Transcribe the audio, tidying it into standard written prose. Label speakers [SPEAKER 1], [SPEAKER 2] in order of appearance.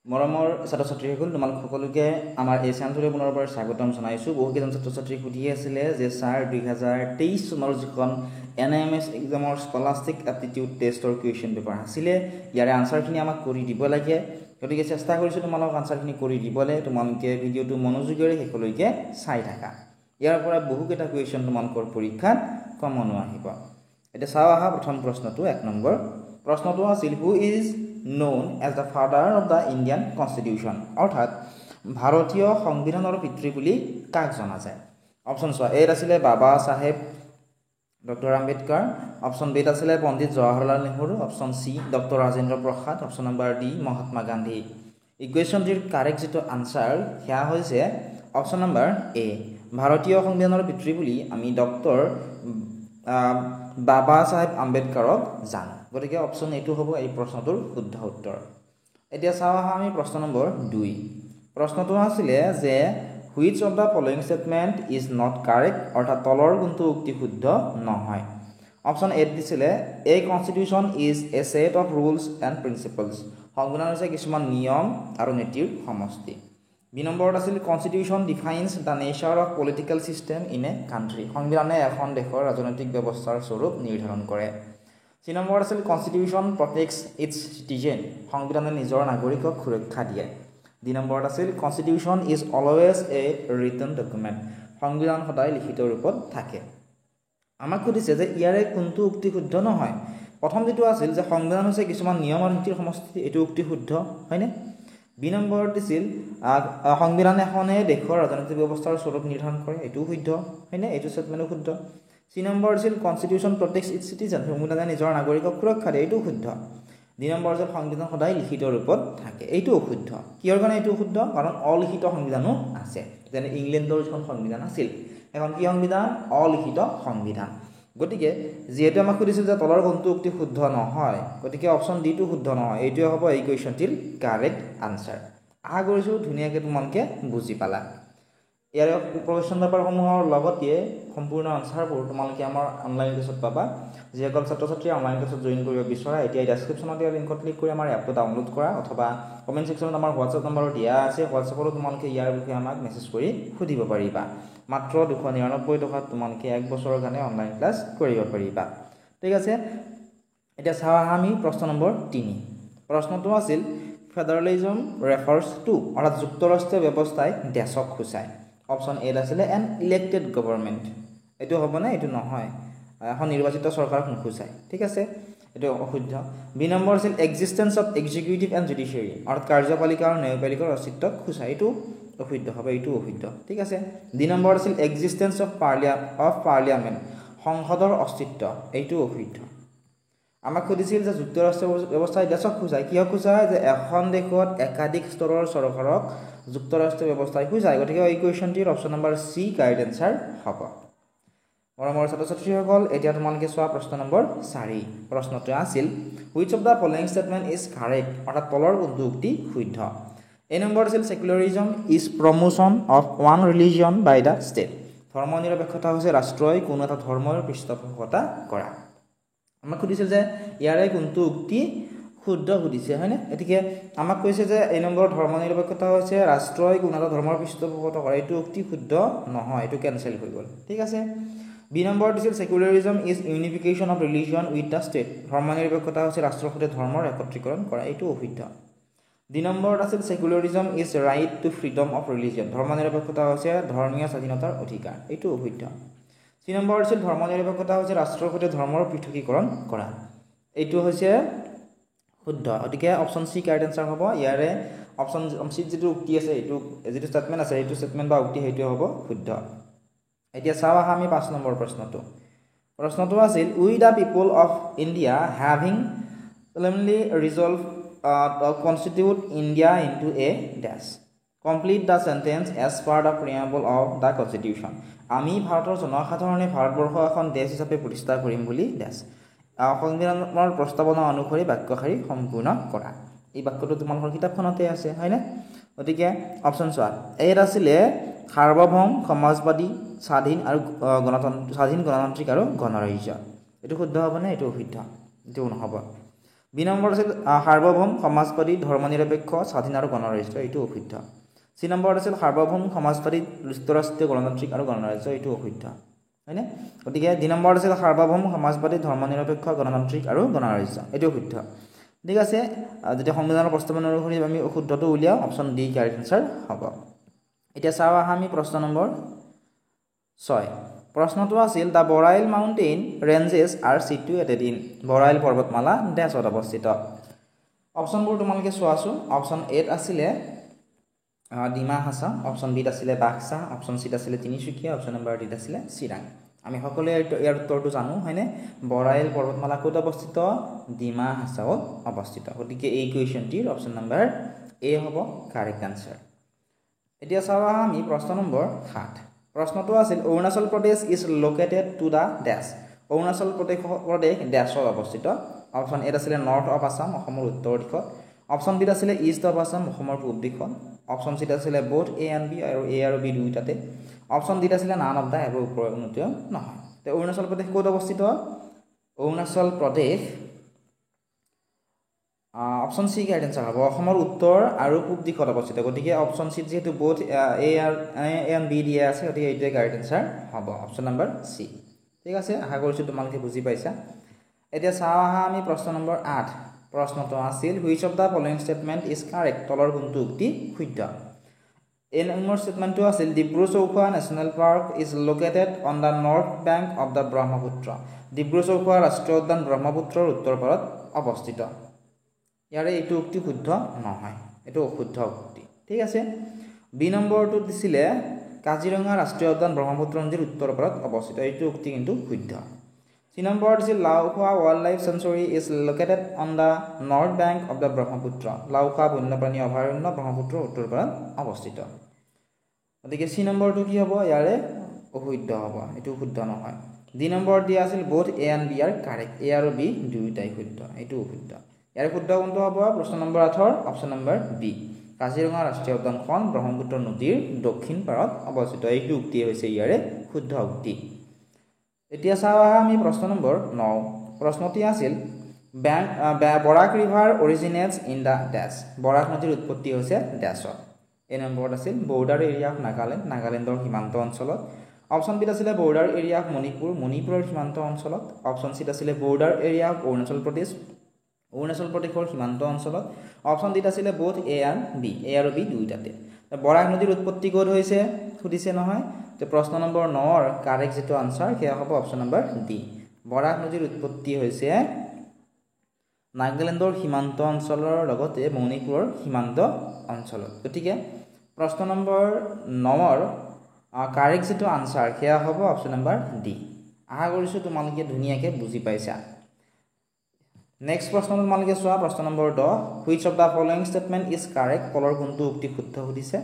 [SPEAKER 1] মৰমৰ ছাত্ৰ ছাত্ৰীসকল তোমালোক সকলোকে আমাৰ এই চেনেলটোলৈ পুনৰবাৰ স্বাগতম জনাইছোঁ। বহুকেইজন ছাত্ৰ ছাত্ৰী সুধি আছিলে যে ছাৰ 2023 চনৰ যিখন NIMS এক্সামৰ স্কলাষ্টিক এপ্টিটিউড টেষ্টৰ কুৱেশ্যন পেপাৰ আছিলে ইয়াৰে আনচাৰখিনি আমাক কৰি দিব লাগে। গতিকে চেষ্টা কৰিছোঁ তোমালোক আনচাৰখিনি কৰি দিবলৈ। তোমালোকে ভিডিঅ'টো মনোযোগেৰে শেষলৈকে চাই থাকা। ইয়াৰ পৰা বহুকেইটা কুৱেশ্যন তোমালোকৰ পৰীক্ষাত কমনো আহিব। এতিয়া চাওঁ আহা প্ৰথম প্ৰশ্নটো 1 নম্বৰ প্ৰশ্নটো আছিল who is known as the father of the Indian Constitution অৰ্থাৎ ভাৰতীয় সংবিধানৰ পিতৃ বুলি কাক জনা যায়। অপশ্যন চোৱা এ আছিলে বাবা সাহেব ডক্টৰ আম্বেদকাৰ, অপশ্যন বি আছিলে Pandit Jawaharlal Nehru, option C doctor Rajendra Prasad, option number D Mahatma Gandhi. ইকুৱেশ্যনটিৰ কাৰেক্ট যিটো আনচাৰ সেয়া হৈছে অপশ্যন নম্বৰ এ। ভাৰতীয় সংবিধানৰ পিতৃ বুলি আমি ডক্টৰ বাবা সাহেব আম্বেদকাৰক জানো। গতিকে অপশ্যন এইটো হ'ব এই প্ৰশ্নটোৰ শুদ্ধ উত্তৰ। এতিয়া চাওঁ আহা আমি প্ৰশ্ন নম্বৰ 2। প্ৰশ্নটো আছিলে যে which of the following statement is not correct অৰ্থাৎ তলৰ কোনটো উক্তি শুদ্ধ নহয়। অপশ্যন এ দিছিলে a constitution is a set of rules and principles সংবিধান হৈছে কিছুমান নিয়ম আৰু নীতিৰ সমষ্টি। বি নম্বৰত আছিল constitution defines the nature of political system in a country সংবিধানে এখন দেশৰ ৰাজনৈতিক ব্যৱস্থাৰ স্বৰূপ নিৰ্ধাৰণ কৰে। চি নম্বৰত আছিল কনষ্টিটিউশ্যন প্ৰটেক্টছ ইটছ চিটিজেন সংবিধানে নিজৰ নাগৰিকক সুৰক্ষা দিয়ে। ডি নম্বৰত আছিল constitution is always A written document সংবিধান সদায় লিখিত ৰূপত থাকে। আমাক সুধিছে যে ইয়াৰে কোনটো উক্তি শুদ্ধ নহয়। প্ৰথম যিটো আছিল যে সংবিধান হৈছে কিছুমান নিয়ম আৰু নীতিৰ সমষ্টি এইটো উক্তি শুদ্ধ হয়নে। বি নম্বৰত দিছিল সংবিধান এখনে দেশৰ ৰাজনৈতিক ব্যৱস্থাৰ স্বৰূপ নিৰ্ধাৰণ কৰে এইটোও শুদ্ধ হয়নে, এইটো ষ্টেটমেণ্টো শুদ্ধ। চি নম্বৰ আছিল কনষ্টিটিউশ্যন প্ৰটেক্টছ ইটছ চিটিজেন সংবিধানে নিজৰ নাগৰিকক সুৰক্ষা দিয়ে এইটো শুদ্ধ। দুই নম্বৰ আছিল সংবিধান সদায় লিখিত ৰূপত থাকে এইটো অশুদ্ধ। কিহৰ কাৰণে এইটো শুদ্ধ? কাৰণ অলিখিত সংবিধানো আছে, যেনে ইংলেণ্ডৰ যিখন সংবিধান আছিল এখন কি সংবিধান? অলিখিত সংবিধান। গতিকে যিহেতু আমাক সুধিছিল যে তলৰ কোনটো উক্তি শুদ্ধ নহয়, গতিকে অপশ্যন ডিটো শুদ্ধ নহয়। এইটোৱে হ'ব এই কুৱেশ্যনটিৰ কাৰেক্ট আনচাৰ। আশা কৰিছোঁ ধুনীয়াকৈ তোমালোকে বুজি পালা। ইয়াৰে কুৱেশ্যন পেপাৰসমূহৰ লগতে সম্পূৰ্ণ আনচাৰবোৰ তোমালোকে আমাৰ অনলাইন ক্লাছত পাবা। যিসকল ছাত্ৰ ছাত্ৰীয়ে অনলাইন ক্লাছত জইন কৰিব বিচৰা এতিয়া ডেছক্ৰিপশ্যনত দিয়া লিংকত ক্লিক কৰি আমাৰ এপটো ডাউনলোড কৰা অথবা কমেণ্ট ছেকশ্যনত আমাৰ হোৱাটছএপ নম্বৰ দিয়া আছে, হোৱাটছএপতো তোমালোকে ইয়াৰ বিষয়ে আমাক মেছেজ কৰি সুধিব পাৰিবা। মাত্ৰ 299 টকাত তোমালোকে 1 বছৰৰ কাৰণে অনলাইন ক্লাছ কৰিব পাৰিবা। ঠিক আছে, এতিয়া চাওঁ আহা আমি প্ৰশ্ন নম্বৰ 3। প্ৰশ্নটো আছিল ফেডাৰেলিজম ৰেফাৰ্ছ টু অৰ্থাৎ যুক্তৰাষ্ট্ৰীয় ব্যৱস্থাই দেশক সূচায়। অপশ্যন এ আছিলে এন ইলেক্টেড গভৰ্ণমেণ্ট এইটো হ'বনে? এইটো নহয়, এখন নিৰ্বাচিত চৰকাৰক নুসূচায়। ঠিক আছে, এইটো অশুদ্ধ। বি নম্বৰ আছিল existence of executive and judiciary অৰ্থাৎ কাৰ্যপালিকা আৰু ন্যায়পালিকাৰ অস্তিত্বক সূচায় এইটো অশুদ্ধ হ'ব, এইটো অশুদ্ধ। ঠিক আছে, ডি নম্বৰ আছিল এক্সিষ্টেঞ্চ অফ পাৰ্লিয়ামেণ্ট সংসদৰ অস্তিত্ব এইটো অশুদ্ধ। আমাক সুধিছিল যে যুক্তৰাষ্ট্ৰীয় ব্যৱস্থাই দেশক সূচায়, কিহক সূচায়? যে এখন দেশত একাধিক স্তৰৰ চৰকাৰক যুক্তৰাষ্ট্ৰীয় ব্যৱস্থাই সূচায়। গতিকে এই কুৱেশ্যনটিৰ option number C correct answer হ'ব। মৰমৰ ছাত্ৰ ছাত্ৰীসকল এতিয়া তোমালোকে চোৱা প্ৰশ্ন নম্বৰ 4। প্ৰশ্নটো আছিল which of the following statement is correct অৰ্থাৎ তলৰ কোনটো উক্তি শুদ্ধ। এই নম্বৰ আছিল secularism is promotion of one religion by the state ধৰ্ম নিৰপেক্ষতা হৈছে ৰাষ্ট্ৰই কোনো এটা ধৰ্মৰ পৃষ্ঠপোষকতা কৰা। আমাক সুধিছিল যে ইয়াৰে কোনটো উক্তি শুদ্ধ সুধিছে হয়নে। গতিকে আমাক কৈছে যে এই নম্বৰ ধৰ্ম নিৰপেক্ষতা হৈছে ৰাষ্ট্ৰই কোনো এটা ধৰ্মৰ পৃষ্ঠপোষকতা কৰা এইটো উক্তি শুদ্ধ নহয়, এইটো কেনচেল হৈ গ'ল। ঠিক আছে, বি নম্বৰ দিছিল secularism is unification of religion with the state ধৰ্ম নিৰপেক্ষতা হৈছে ৰাষ্ট্ৰৰ সৈতে ধৰ্মৰ একত্ৰীকৰণ কৰা এইটো অশুদ্ধ। ডি নম্বৰত আছিল secularism is right to freedom of religion ধৰ্ম নিৰপেক্ষতা হৈছে ধৰ্মীয় স্বাধীনতাৰ অধিকাৰ এইটো অশুদ্ধ। চি নম্বৰ আছিল ধৰ্ম নিৰপেক্ষতা হৈছে ৰাষ্ট্ৰৰ সৈতে ধৰ্মৰ পৃথকীকৰণ কৰা এইটো হৈছে শুদ্ধ। গতিকে অপশ্যন চি কাৰেক্ট এনচাৰ হ'ব। ইয়াৰে অপশ্যন চিত যিটো উক্তি আছে এইটো যিটো ষ্টেটমেণ্ট আছে সেইটো ষ্টেটমেণ্ট বা উক্তি সেইটোৱে হ'ব শুদ্ধ। এতিয়া চাওঁ আহা আমি 5 নম্বৰ প্ৰশ্নটো। প্ৰশ্নটো আছিল we the people of India having solemnly resolve constitute India into a dash complete the sentence as per the preamble of the constitution আমি ভাৰতৰ জনসাধাৰণে ভাৰতবৰ্ষ এখন দেশ হিচাপে প্ৰতিষ্ঠা কৰিম বুলি দেশ সংবিধানৰ প্ৰস্তাৱনা অনুসৰি বাক্যশাৰী সম্পূৰ্ণ কৰা। এই বাক্যটো তোমালোকৰ কিতাপখনতে আছে হয়নে। গতিকে অপশ্যন চোৱা এত আছিলে সাৰ্বভৌম সমাজবাদী স্বাধীন গণতান্ত্ৰিক আৰু গণৰাজ্য এইটো শুদ্ধ হ'বনে? এইটো অশুদ্ধ, এইটো নহ'ব। বি নম্বৰ আছিল সাৰ্বভৌম সমাজবাদী ধৰ্মনিৰপেক্ষ স্বাধীন আৰু গণৰাজ্য, এইটো অশুদ্ধ। চি নম্বৰত আছিল সাৰ্বভৌম সমাজবাদী যুক্তৰাষ্ট্ৰীয় গণতান্ত্ৰিক আৰু গণৰাজ্য, এইটো অশুদ্ধ, হয়নে? গতিকে ডি নম্বৰত আছিল সাৰ্বভৌম সমাজবাদী ধৰ্মনিৰপেক্ষ গণতান্ত্ৰিক আৰু গণৰাজ্য, এইটো শুদ্ধ। ঠিক আছে, যেতিয়া সংবিধানৰ প্ৰস্তাৱনা অনুসৰি আমি অশুদ্ধটো উলিয়াওঁ, অপশ্যন ডি কাৰেক্ট এনচাৰ হ'ব। এতিয়া চাওঁ আহা আমি প্ৰশ্ন নম্বৰ 6। প্ৰশ্নটো আছিল the Barail mountain ranges are situated in, Barail পৰ্বতমালা ডেছত অৱস্থিত। অপশ্যনবোৰ তোমালোকে চোৱাচোন। অপশ্যন এত আছিলে ডিমা হাছাও, অপশ্যন বিত আছিলে বাক্সা, অপশ্যন চিত আছিলে তিনিচুকীয়া, অপশ্যন নম্বৰ ডিত আছিলে চিৰাং। আমি সকলোৱে ইয়াৰ উত্তৰটো জানো, হয়নে? বৰাইল পৰ্বতমালা ক'ত অৱস্থিত? ডিমা হাছাওত অৱস্থিত। গতিকে এই কুৱেশ্যনটিৰ অপশ্যন নম্বৰ এ হ'ব কাৰেক্ট আনচাৰ। এতিয়া চাওঁ আহা আমি প্ৰশ্ন নম্বৰ 7। প্ৰশ্নটো আছিল Arunachal Pradesh is located to the ডেছ, অৰুণাচল প্ৰদেশ ডেছত অৱস্থিত। অপশ্যন এত আছিলে নৰ্থ অফ আছাম, অসমৰ উত্তৰ দিশত। অপশ্যন বিত আছিলে ইষ্ট অফ আছাম, অসমৰ পূব দিশত। অপশ্যন চিত আছিলে বোথ এ এণ্ড বি, আৰু এ আৰু বি দুয়োটাতে। অপশ্যন ডিত আছিলে নান অফ দ্য এব, ওপৰৰ কোনোটিও নহয়। তে অৰুণাচল প্ৰদেশ ক'ত অৱস্থিত? Arunachal Pradesh option C correct answer হ'ব, অসমৰ উত্তৰ আৰু পূব দিশত অৱস্থিত। গতিকে অপশ্যন চিত যিহেতু বোথ এ এণ্ড বি দিয়া আছে, গতিকে এইটোৱে কাৰেক্ট এনচাৰ হ'ব, অপশ্যন নম্বৰ চি। ঠিক আছে, আশা কৰিছোঁ তোমালোকে বুজি পাইছা। এতিয়া চাওঁ আহা আমি প্ৰশ্ন নম্বৰ 8। প্ৰশ্নটো আছিল which of the following statement is correct, তলৰ কোনটো উক্তি শুদ্ধ? এ নম্বৰ ষ্টেটমেণ্টটো আছিল Dibru Saikhowa national park is located on the north bank of the Brahmaputra, Dibru Saikhowa ৰাষ্ট্ৰীয় উদ্যান ব্ৰহ্মপুত্ৰৰ উত্তৰ পাৰত অৱস্থিত। ইয়াৰে এইটো উক্তি শুদ্ধ নহয়, এইটো অশুদ্ধ উক্তি। ঠিক আছে। বি নম্বৰটো দিছিলে কাজিৰঙা ৰাষ্ট্ৰীয় উদ্যান ব্ৰহ্মপুত্ৰ নদীৰ উত্তৰ পাৰত অৱস্থিত, এইটো উক্তি কিন্তু শুদ্ধ। চি নম্বৰত দিছিল Laokhowa wild life century is located on the north bank of the Brahmaputra, Laokhowa বন্যপ্ৰাণী অভয়াৰণ্য ব্ৰহ্মপুত্ৰৰ উত্তৰ পাৰত অৱস্থিত। গতিকে চি নম্বৰটো কি হ'ব? ইয়াৰে অশুদ্ধ হ'ব, এইটো শুদ্ধ নহয়। ডি নম্বৰত দিয়া আছিল both A and B are correct, A আৰু বি দুয়োটাই শুদ্ধ, এইটো অশুদ্ধ। ইয়াৰ শুদ্ধ কোনটো হ'ব? প্ৰশ্ন নম্বৰ 8ৰ অপশ্যন নম্বৰ বি, কাজিৰঙা ৰাষ্ট্ৰীয় উদ্যানখন ব্ৰহ্মপুত্ৰ নদীৰ দক্ষিণ পাৰত অৱস্থিত, এইটো উক্তিয়ে হৈছে ইয়াৰে শুদ্ধ উক্তি। এতিয়া চাওঁ আহা আমি প্ৰশ্ন নম্বৰ 9। প্ৰশ্নটি আছিল বৰাক ৰিভাৰ অৰিজিনেটছ ইন দ্য ডেছ, বৰাক নদীৰ উৎপত্তি হৈছে ডেছত। এ নম্বৰত আছিল বৰ্ডাৰ এৰিয়া অফ নাগালেণ্ড, নাগালেণ্ডৰ সীমান্ত অঞ্চলত। অপশ্যন বিত আছিলে বৰ্ডাৰ এৰিয়া অফ মণিপুৰ, মণিপুৰৰ সীমান্ত অঞ্চলত। অপশ্যন চিত আছিলে border area of Arunachal Pradesh, Arunachal প্ৰদেশৰ সীমান্ত অঞ্চলত। অপশ্যন ডিত আছিলে বোথ এ এণ্ড বি, এ আৰু বি দুয়োটাতে। বৰাক নদীৰ উৎপত্তি ক'ত হৈছে সুধিছে নহয়, তো প্ৰশ্ন নম্বৰ 9ৰ কাৰেক্ট যিটো আনচাৰ সেয়া হ'ব অপশ্যন নম্বৰ ডি, বৰাক নদীৰ উৎপত্তি হৈছে নাগালেণ্ডৰ সীমান্ত অঞ্চলৰ লগতে মণিপুৰৰ সীমান্ত অঞ্চলত। গতিকে প্ৰশ্ন নম্বৰ 9ৰ কাৰেক্ট যিটো আনচাৰ সেয়া হ'ব অপশ্যন নম্বৰ ডি। আশা কৰিছোঁ তোমালোকে ধুনীয়াকৈ বুজি পাইছা। নেক্সট প্ৰশ্নটো তোমালোকে চোৱা, প্ৰশ্ন number 10। Which of the following statement is correct, তলৰ কোনটো উক্তি শুদ্ধ সুধিছে?